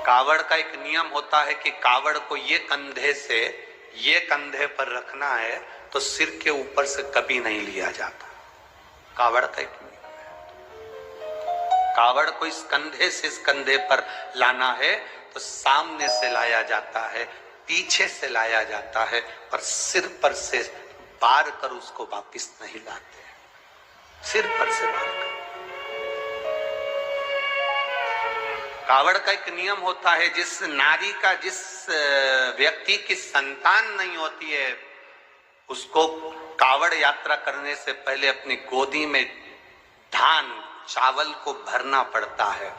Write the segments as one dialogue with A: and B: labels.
A: कावड़ का एक नियम होता है कि कावड़ को ये कंधे से ये कंधे पर रखना है तो सिर के ऊपर से कभी नहीं लिया जाता। कावड़ का एक नियम है। कावड़ को इस कंधे से इस कंधे पर लाना है तो सामने से लाया जाता है, पीछे से लाया जाता है, पर सिर पर से बार कर उसको वापिस नहीं लाते। सिर पर से बार कर। कावड़ का एक नियम होता है, जिस नारी का जिस व्यक्ति की संतान नहीं होती है उसको कावड़ यात्रा करने से पहले अपनी गोदी में धान चावल को भरना पड़ता है।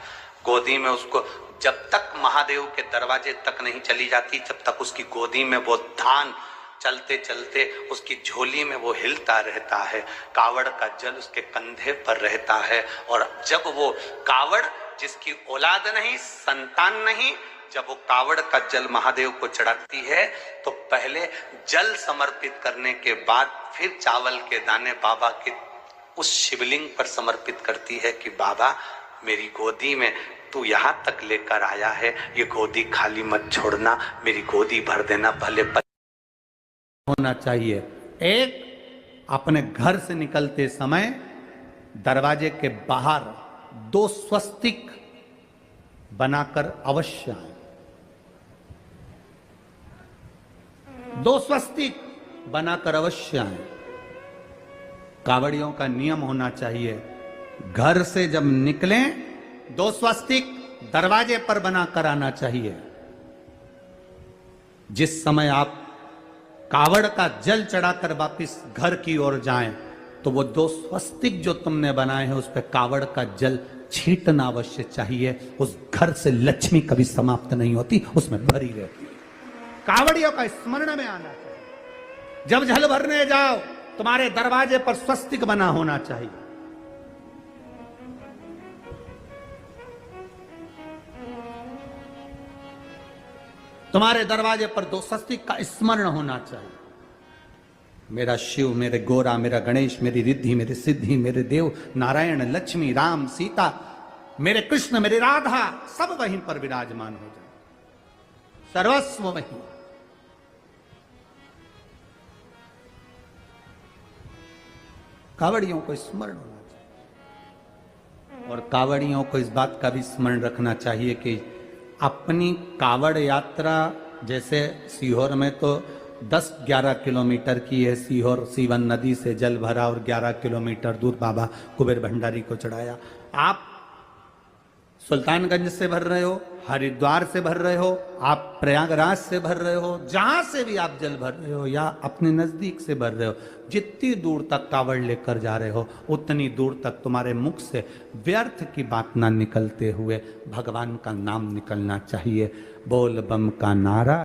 A: गोदी में उसको जब तक महादेव के दरवाजे तक नहीं चली जाती जब तक उसकी गोदी में वो धान चलते चलते उसकी झोली में वो हिलता रहता है। कावड़ का जल उसके कंधे पर रहता है और जब वो कावड़ जिसकी औलाद नहीं संतान नहीं, जब वो कावड़ का जल महादेव को चढ़ाती है तो पहले जल समर्पित करने के बाद फिर चावल के दाने बाबा के उस शिवलिंग पर समर्पित करती है कि बाबा मेरी गोदी में तू यहाँ तक लेकर आया है, ये गोदी खाली मत छोड़ना, मेरी गोदी भर देना। भले
B: होना चाहिए। एक, अपने घर से निकलते समय दरवाजे के बाहर 2 स्वस्तिक बनाकर अवश्य आए। 2 स्वस्तिक बनाकर अवश्य आए। कावड़ियों का नियम होना चाहिए, घर से जब निकलें 2 स्वस्तिक दरवाजे पर बनाकर आना चाहिए। जिस समय आप कावड़ का जल चढ़ाकर वापिस घर की ओर जाएं तो वो 2 स्वस्तिक जो तुमने बनाए हैं उस पर कावड़ का जल छींटना अवश्य चाहिए। उस घर से लक्ष्मी कभी समाप्त नहीं होती, उसमें भरी रहती है। कावड़ियों का स्मरण में आना चाहिए। जब जल भरने जाओ तुम्हारे दरवाजे पर स्वस्तिक बना होना चाहिए। तुम्हारे दरवाजे पर 2 स्वस्तिक का स्मरण होना चाहिए। मेरा शिव, मेरे गोरा, मेरा गणेश, मेरी रिद्धि, मेरी सिद्धि, मेरे देव नारायण, लक्ष्मी, राम, सीता, मेरे कृष्ण, मेरी राधा, सब वहीं पर विराजमान हो जाए। सर्वस्व वहीं। कावड़ियों को स्मरण होना चाहिए और कावड़ियों को इस बात का भी स्मरण रखना चाहिए कि अपनी कावड़ यात्रा, जैसे सीहोर में तो 10-11 किलोमीटर की है। सीहोर सीवन नदी से जल भरा और 11 किलोमीटर दूर बाबा कुबेर भंडारी को चढ़ाया। आप सुल्तानगंज से भर रहे हो, हरिद्वार से भर रहे हो, आप प्रयागराज से भर रहे हो, जहां से भी आप जल भर रहे हो या अपने नजदीक से भर रहे हो, जितनी दूर तक कावड़ लेकर जा रहे हो उतनी दूर तक तुम्हारे मुख से व्यर्थ की बात ना निकलते हुए भगवान का नाम निकलना चाहिए। बोल बम का नारा।